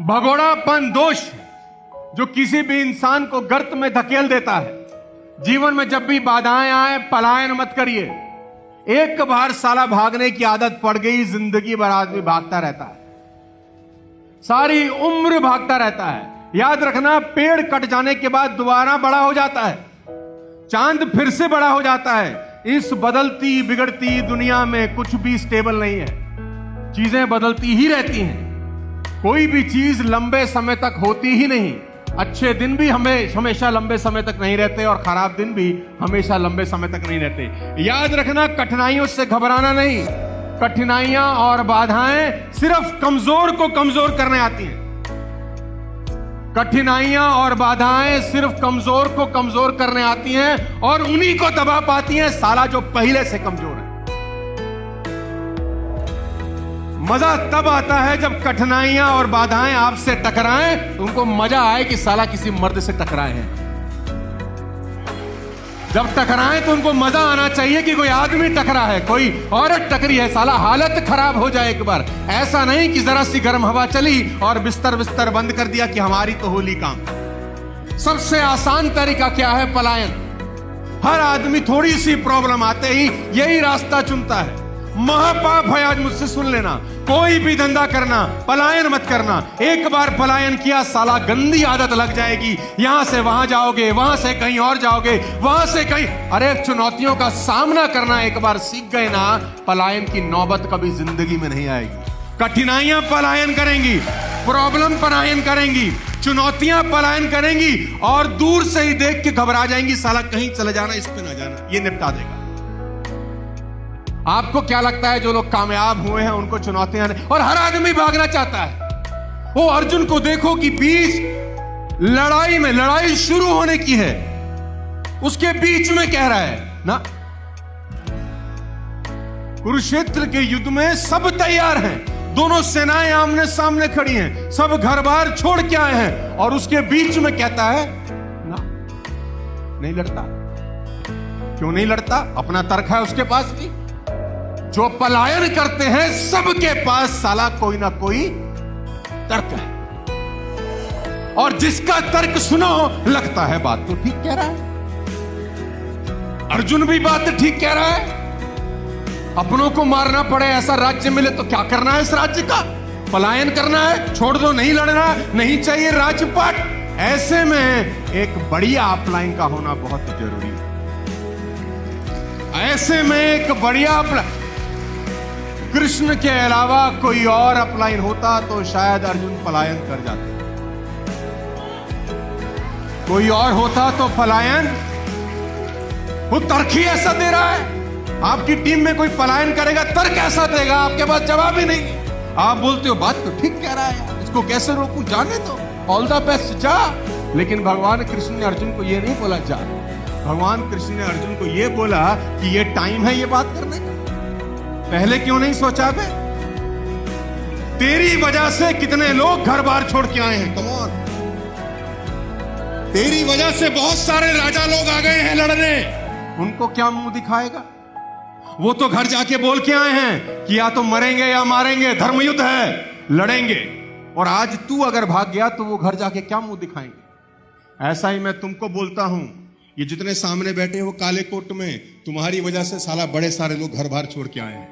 भगोड़ापन दोष जो किसी भी इंसान को गर्त में धकेल देता है। जीवन में जब भी बाधाएं आए पलायन मत करिए। एक बार साला भागने की आदत पड़ गई, जिंदगी भर आदमी भागता रहता है, सारी उम्र भागता रहता है। याद रखना, पेड़ कट जाने के बाद दोबारा बड़ा हो जाता है, चांद फिर से बड़ा हो जाता है। इस बदलती बिगड़ती दुनिया में कुछ भी स्टेबल नहीं है, चीजें बदलती ही रहती हैं। कोई भी चीज लंबे समय तक होती ही नहीं। अच्छे दिन भी हमेशा लंबे समय तक नहीं रहते और खराब दिन भी हमेशा लंबे समय तक नहीं रहते। याद रखना, कठिनाइयों से घबराना नहीं। कठिनाइयां और बाधाएं सिर्फ कमजोर को कमजोर करने आती हैं। कठिनाइयां और बाधाएं सिर्फ कमजोर को कमजोर करने आती हैं और उन्हीं को दबा पाती हैं साला जो पहले से कमजोर है। मजा तब आता है जब कठिनाइयां और बाधाएं आपसे टकराएं, तो उनको मजा आए कि साला किसी मर्द से टकराए हैं। जब टकराएं तो उनको मजा आना चाहिए कि कोई आदमी टकरा है, कोई औरत टकरी है। साला हालत खराब हो जाए एक बार। ऐसा नहीं कि जरा सी गर्म हवा चली और बिस्तर बंद कर दिया कि हमारी तो होली काम। सबसे आसान तरीका क्या है? पलायन। हर आदमी थोड़ी सी प्रॉब्लम आते ही यही रास्ता चुनता है। महापाप है, आज मुझसे सुन लेना। कोई भी धंधा करना, पलायन मत करना। एक बार पलायन किया साला गंदी आदत लग जाएगी। यहां से वहां जाओगे, वहां से कहीं और जाओगे, वहां से कहीं। अरे चुनौतियों का सामना करना एक बार सीख गए ना, पलायन की नौबत कभी जिंदगी में नहीं आएगी। कठिनाइयां पलायन करेंगी, प्रॉब्लम पलायन करेंगी, चुनौतियां पलायन करेंगी और दूर से ही देख के घबरा जाएंगी। साला कहीं चले जाना, इस पे ना जाना, ये निपटा देगा। आपको क्या लगता है जो लोग कामयाब हुए हैं उनको चुनौतियां नहीं? और हर आदमी भागना चाहता है। वो अर्जुन को देखो कि बीच लड़ाई में, लड़ाई शुरू होने की है, उसके बीच में कह रहा है ना, कुरुक्षेत्र के युद्ध में सब तैयार हैं, दोनों सेनाएं आमने सामने खड़ी हैं, सब घर बार छोड़ के आए हैं और उसके बीच में कहता है ना, नहीं लड़ता। क्यों नहीं लड़ता? अपना तर्क है उसके पास भी। जो पलायन करते हैं सबके पास साला कोई ना कोई तर्क है और जिसका तर्क सुनो लगता है बात तो ठीक कह रहा है। अर्जुन भी बात ठीक कह रहा है। अपनों को मारना पड़े, ऐसा राज्य मिले तो क्या करना है? इस राज्य का पलायन करना है, छोड़ दो, नहीं लड़ना, नहीं चाहिए राजपाट। ऐसे में एक बढ़िया अपलाइन का होना बहुत जरूरी है। ऐसे में एक बढ़िया अपलाइन, कृष्ण के अलावा कोई और अपलाइन होता तो शायद अर्जुन पलायन कर जाता। कोई और होता तो पलायन, वो तर्क ही ऐसा दे रहा है। आपकी टीम में कोई पलायन करेगा, तर्क ऐसा देगा, आपके पास जवाब ही नहीं। आप बोलते हो बात तो ठीक कह रहा है, इसको कैसे रोकूं, जाने दो, ऑल द बेस्ट, जा। लेकिन भगवान कृष्ण ने अर्जुन को यह नहीं बोला जा। भगवान कृष्ण ने अर्जुन को यह बोला कि यह टाइम है ये बात करने का। पहले क्यों नहीं सोचा बे? तेरी वजह से कितने लोग घर बार छोड़ के आए हैं। कम ऑन, तेरी वजह से बहुत सारे राजा लोग आ गए हैं लड़ने। उनको क्या मुंह दिखाएगा? वो तो घर जाके बोल के आए हैं कि या तो मरेंगे या मारेंगे, धर्मयुद्ध है, लड़ेंगे। और आज तू अगर भाग गया तो वो घर जाके क्या मुंह दिखाएंगे? ऐसा ही मैं तुमको बोलता हूं, ये जितने सामने बैठे हो काले कोट में, तुम्हारी वजह से साला बड़े सारे लोग घर बार छोड़ के आए हैं।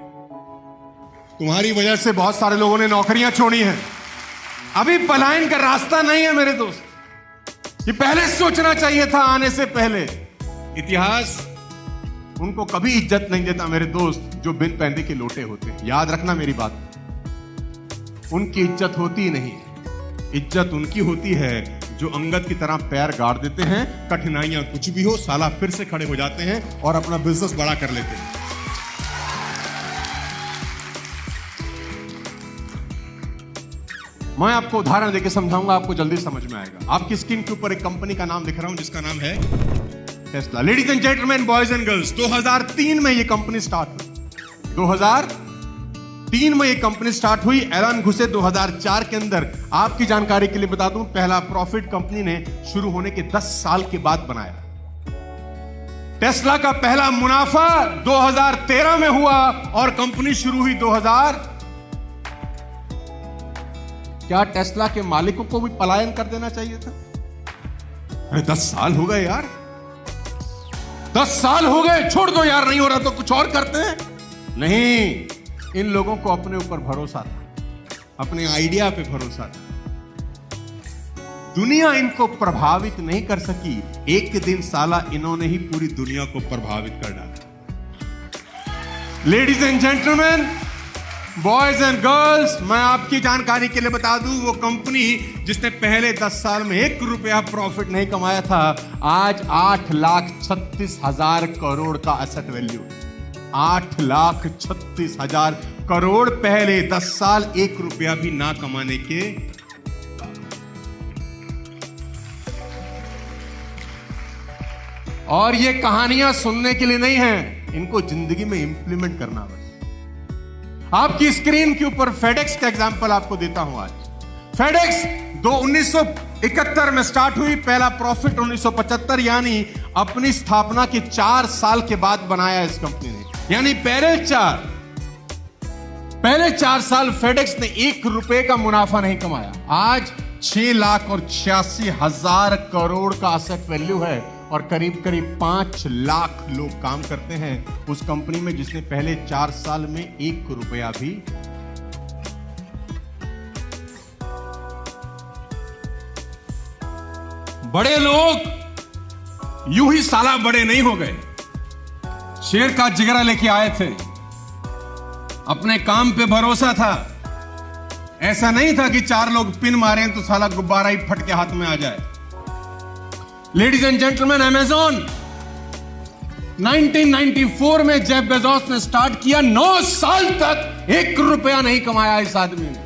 तुम्हारी वजह से बहुत सारे लोगों ने नौकरियां छोड़ी हैं। अभी पलायन का रास्ता नहीं है मेरे दोस्त। ये पहले सोचना चाहिए था, आने से पहले। इतिहास उनको कभी इज्जत नहीं देता मेरे दोस्त जो बिन पैंदे के लोटे होते हैं। याद रखना मेरी बात, उनकी इज्जत होती ही नहीं है। इज्जत उनकी होती है जो अंगद की तरह पैर गाड़ देते हैं, कठिनाइयां कुछ भी हो साला फिर से खड़े हो जाते हैं और अपना बिजनेस बड़ा कर लेते हैं। मैं आपको उदाहरण देके समझाऊंगा, आपको जल्दी समझ में आएगा। आपकी स्क्रीन के ऊपर एक कंपनी का नाम दिख रहा हूं जिसका नाम है Tesla. Ladies and gentleman, boys and girls, 2003 में ये कंपनी स्टार्ट हुई। 2003 में ये कंपनी स्टार्ट हुई। एलन घुसे 2004 के अंदर। आपकी जानकारी के लिए बता दूं, पहला प्रॉफिट कंपनी ने शुरू होने के 10 साल के बाद बनाया। टेस्ला का पहला मुनाफा 2013 में हुआ और कंपनी शुरू हुई 2000 क्या टेस्ला के मालिकों को भी पलायन कर देना चाहिए था? अरे 10 साल हो गए यार, 10 साल हो गए, छोड़ दो यार, नहीं हो रहा तो कुछ और करते हैं। नहीं, इन लोगों को अपने ऊपर भरोसा था, अपने आइडिया पे भरोसा था। दुनिया इनको प्रभावित नहीं कर सकी, एक दिन साला इन्होंने ही पूरी दुनिया को प्रभावित कर डाला। Ladies and gentleman, boys and girls, मैं आपकी जानकारी के लिए बता दूं, वो कंपनी जिसने पहले 10 साल में 1 रुपया प्रॉफिट नहीं कमाया था, आज 8,36,000 करोड़ का एसेट वैल्यू। 8,36,000 करोड़ पहले 10 साल 1 रुपया भी ना कमाने के। और ये कहानियां सुनने के लिए नहीं है, इनको जिंदगी में इंप्लीमेंट करना बस। आपकी स्क्रीन के ऊपर फेडेक्स का एग्जांपल आपको देता हूं आज। फेडेक्स 1971 में स्टार्ट हुई, पहला प्रॉफिट 1975 यानी अपनी स्थापना के 4 साल के बाद बनाया इस कंपनी ने। यानी पहले 4 साल फेडेक्स ने 1 रुपए का मुनाफा नहीं कमाया। आज 6,86,000 करोड़ का एसेट वैल्यू है और करीब 5 लाख लोग काम करते हैं उस कंपनी में, जिसने पहले 4 साल में 1 रुपया भी। बड़े लोग यूं ही साला बड़े नहीं हो गए, शेर का जिगरा लेके आए थे, अपने काम पे भरोसा था। ऐसा नहीं था कि 4 लोग पिन मारे तो साला गुब्बारा ही फट के हाथ में आ जाए। लेडीज एंड जेंटलमैन, अमेज़न 1994 में जेफ बेजोस ने स्टार्ट किया, 9 साल तक 1 रुपया नहीं कमाया इस आदमी ने।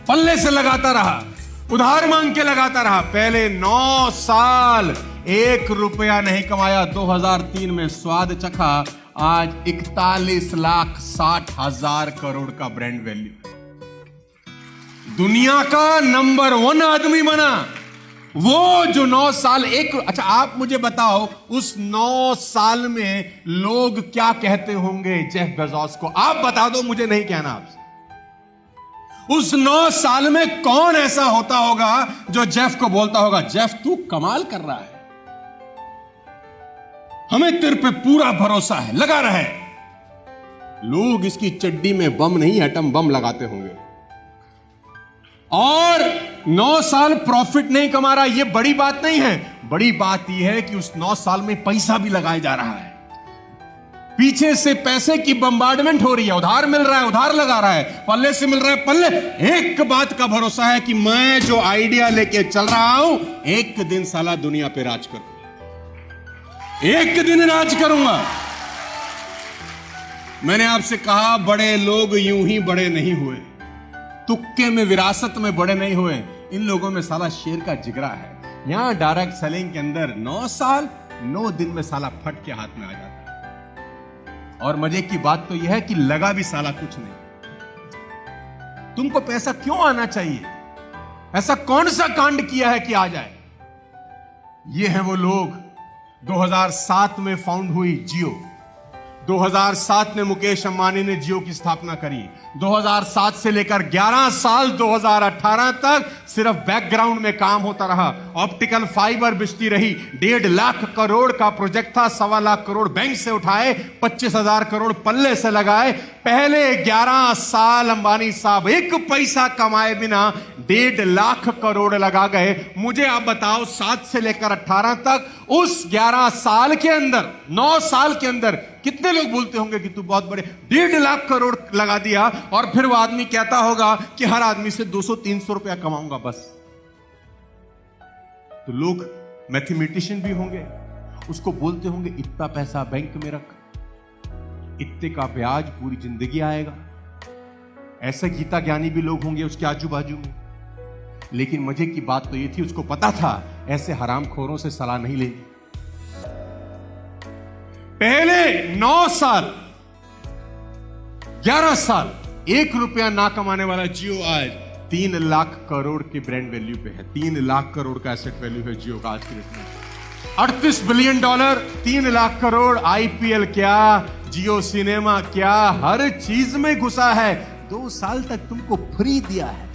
पल्ले से लगाता रहा, उधार मांग के लगाता रहा, पहले 9 साल 1 रुपया नहीं कमाया। 2003 में स्वाद चखा, आज 41,60,000 करोड़ का ब्रांड वैल्यू, दुनिया का नंबर 1 आदमी बना। वो जो 9 साल अच्छा आप मुझे बताओ, उस 9 साल में लोग क्या कहते होंगे जेफ बेजोस को? आप बता दो, मुझे नहीं कहना आपसे। उस 9 साल में कौन ऐसा होता होगा जो जेफ को बोलता होगा, जेफ तू कमाल कर रहा है, हमें तेरे पे पूरा भरोसा है, लगा रहे। लोग इसकी चड्डी में बम नहीं, एटम बम लगाते होंगे। और 9 साल प्रॉफिट नहीं कमा रहा, यह बड़ी बात नहीं है। बड़ी बात यह है कि उस 9 साल में पैसा भी लगाया जा रहा है, पीछे से पैसे की बम्बार्डमेंट हो रही है, उधार मिल रहा है, उधार लगा रहा है, पल्ले से मिल रहा है, पल्ले। एक बात का भरोसा है कि मैं जो आइडिया लेके चल रहा हूं, एक दिन साला दुनिया पे राज करूंगा, एक दिन राज करूंगा। मैंने आपसे कहा, बड़े लोग यूं ही बड़े नहीं हुए, तुक्के में, विरासत में बड़े नहीं हुए। इन लोगों में साला शेर का जिगरा है। यहां डायरेक्ट सेलिंग के अंदर 9 साल 9 दिन में साला फट के हाथ में आ जाता है। और मजे की बात तो यह है कि लगा भी साला कुछ नहीं। तुमको पैसा क्यों आना चाहिए? ऐसा कौन सा कांड किया है कि आ जाए? ये हैं वो लोग। 2007 में फाउंड हुई जियो। 2007 में मुकेश अंबानी ने जियो की स्थापना करी। 2007 से लेकर 11 साल 2018 तक सिर्फ बैकग्राउंड में काम होता रहा। ऑप्टिकल फाइबर बिछती रही। 1.5 लाख करोड़ का प्रोजेक्ट था। 1.25 लाख करोड़ बैंक से उठाए, 25,000 करोड़ पल्ले से लगाए। पहले 11 साल अंबानी साहब एक पैसा कमाए बिना 1.5 लाख करोड़ लगा गए। मुझे आप बताओ, 7 से लेकर 18 तक, उस 11 साल के अंदर, 9 साल के अंदर कितने लोग बोलते होंगे कि तू बहुत बड़े, 1.5 लाख करोड़ लगा दिया। और फिर वो आदमी कहता होगा कि हर आदमी से 200-300 रुपया कमाऊंगा बस। तो लोग मैथमेटिशियन भी होंगे, उसको बोलते होंगे इतना पैसा बैंक में रख, इतने का ब्याज पूरी जिंदगी आएगा। ऐसे गीता ज्ञानी भी लोग होंगे उसके आजू बाजू में। लेकिन मजे की बात तो यह थी, उसको पता था ऐसे हरामखोरों से सलाह नहीं लेनी। पहले 9 साल 11 साल 1 रुपया ना कमाने वाला जियो आज 3 लाख करोड़ की ब्रांड वैल्यू पे है। 3 लाख करोड़ का एसेट वैल्यू है जियो का आज की डेट में। $38 बिलियन, 3 लाख करोड़। आईपीएल क्या, जियो सिनेमा क्या, हर चीज में घुसा है। 2 साल तक तुमको फ्री दिया है।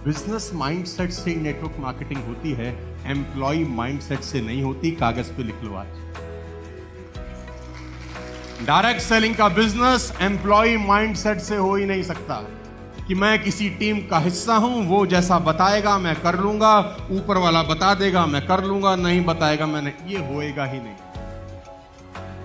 बिजनेस माइंडसेट से नेटवर्क मार्केटिंग होती है, एम्प्लॉय माइंडसेट से नहीं होती। कागज पे लिख लो आज। डायरेक्ट सेलिंग का बिजनेस एम्प्लॉय माइंडसेट से हो ही नहीं सकता कि मैं किसी टीम का हिस्सा हूं, वो जैसा बताएगा मैं कर लूंगा, ऊपर वाला बता देगा मैं कर लूंगा, नहीं बताएगा मैंने, ये होएगा ही नहीं।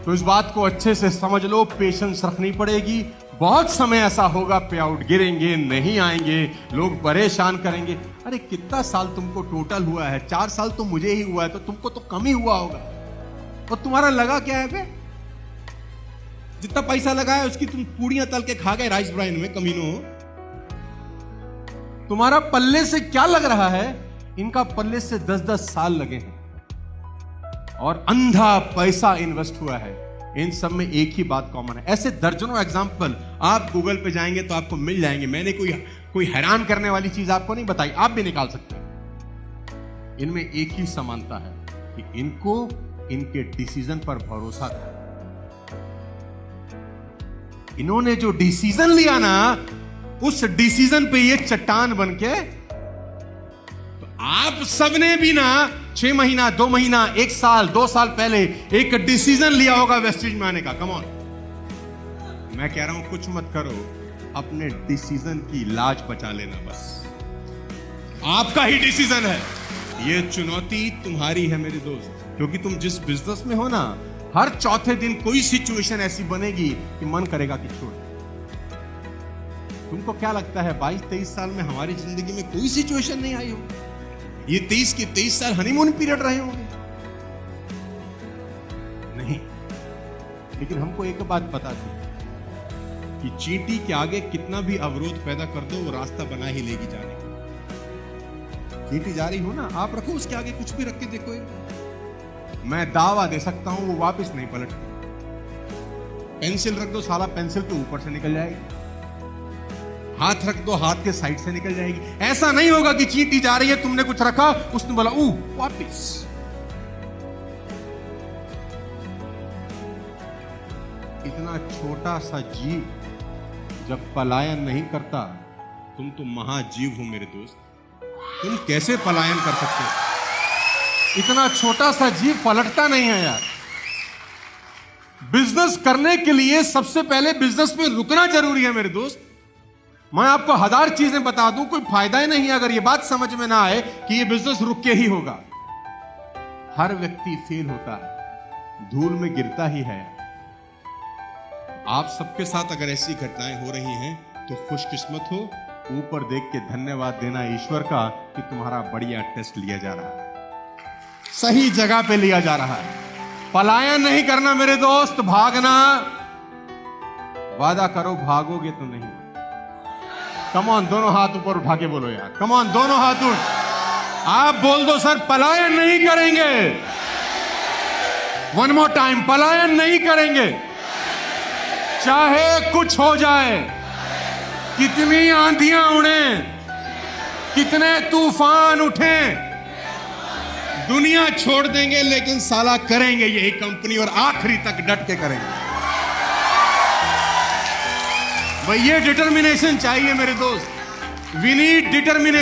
तो इस बात को अच्छे से समझ लो, पेशेंस रखनी पड़ेगी। बहुत समय ऐसा होगा पे आउट गिरेंगे, नहीं आएंगे, लोग परेशान करेंगे। अरे कितना साल तुमको टोटल हुआ है? 4 साल तो मुझे ही हुआ है, तो तुमको तो कम ही हुआ होगा। और तुम्हारा लगा क्या है बे? जितना पैसा लगा है उसकी तुम पूड़ियां तल के खा गए राइस ब्राइन में, कमीनो। तुम्हारा पल्ले से क्या लग रहा है? इनका पल्ले से 10-10 साल लगे हैं और अंधा पैसा इन्वेस्ट हुआ है। इन सब में एक ही बात कॉमन है। ऐसे दर्जनों एग्जाम्पल आप गूगल पे जाएंगे तो आपको मिल जाएंगे। मैंने कोई हैरान करने वाली चीज आपको नहीं बताई, आप भी निकाल सकते हैं। इनमें एक ही समानता है कि इनको इनके डिसीजन पर भरोसा था। इन्होंने जो डिसीजन लिया ना, उस डिसीजन पे ये चट्टान बनके, तो आप सबने भी ना 6 महीना, 2 महीना, 1 साल, 2 साल पहले एक डिसीजन लिया होगा वेस्टेज में आने का। कम ऑन, मैं कह रहा हूं कुछ मत करो, अपने डिसीजन की लाज बचा लेना, बस आपका ही डिसीजन है। ये चुनौती तुम्हारी है मेरे दोस्त, क्योंकि तुम जिस बिजनेस में हो ना, हर चौथे दिन कोई सिचुएशन ऐसी बनेगी कि मन करेगा कि छोड़। तुमको क्या लगता है 22-23 साल में हमारी जिंदगी में कोई सिचुएशन नहीं आई हो? ये 23 के 23 साल हनीमून पीरियड रहे होंगे? नहीं। लेकिन हमको एक बात पता थी कि चींटी के आगे कितना भी अवरोध पैदा कर दो, वो रास्ता बना ही लेगी जाने का। चींटी जा रही हो ना, आप रखो उसके आगे कुछ भी रख के देखो, मैं दावा दे सकता हूं वो वापस नहीं पलटती। पेंसिल रख दो, साला पेंसिल तो ऊपर से निकल जाएगी। हाथ रख दो, हाथ के साइड से निकल जाएगी। ऐसा नहीं होगा कि चींटी जा रही है, तुमने कुछ रखा, उसने बोला वापिस। इतना छोटा सा जीव जब पलायन नहीं करता, तुम तो महाजीव हो मेरे दोस्त, तुम कैसे पलायन कर सकते हो? इतना छोटा सा जीव पलटता नहीं है यार। बिजनेस करने के लिए सबसे पहले बिजनेस में रुकना जरूरी है मेरे दोस्त। मैं आपको 1000 चीजें बता दूं, कोई फायदा ही नहीं है अगर ये बात समझ में ना आए कि ये बिजनेस रुक के ही होगा। हर व्यक्ति फेल होता है, धूल में गिरता ही है। आप सबके साथ अगर ऐसी घटनाएं हो रही हैं तो खुशकिस्मत हो, ऊपर देख के धन्यवाद देना ईश्वर का कि तुम्हारा बढ़िया टेस्ट लिया जा रहा है, सही जगह पे लिया जा रहा है। पलायन नहीं करना मेरे दोस्त, भागना। वादा करो भागोगे तो नहीं। कम ऑन, दोनों हाथ ऊपर उठा के बोलो यार, कम ऑन, दोनों हाथ उठ। आप बोल दो सर पलायन नहीं करेंगे। वन मोर टाइम, पलायन नहीं करेंगे। चाहे कुछ हो जाए, कितनी आंधियां उड़े, कितने तूफान उठे, दुनिया छोड़ देंगे लेकिन साला करेंगे यही कंपनी, और आखिरी तक डट के करेंगे। भाई ये डिटर्मिनेशन चाहिए मेरे दोस्त। We need determination.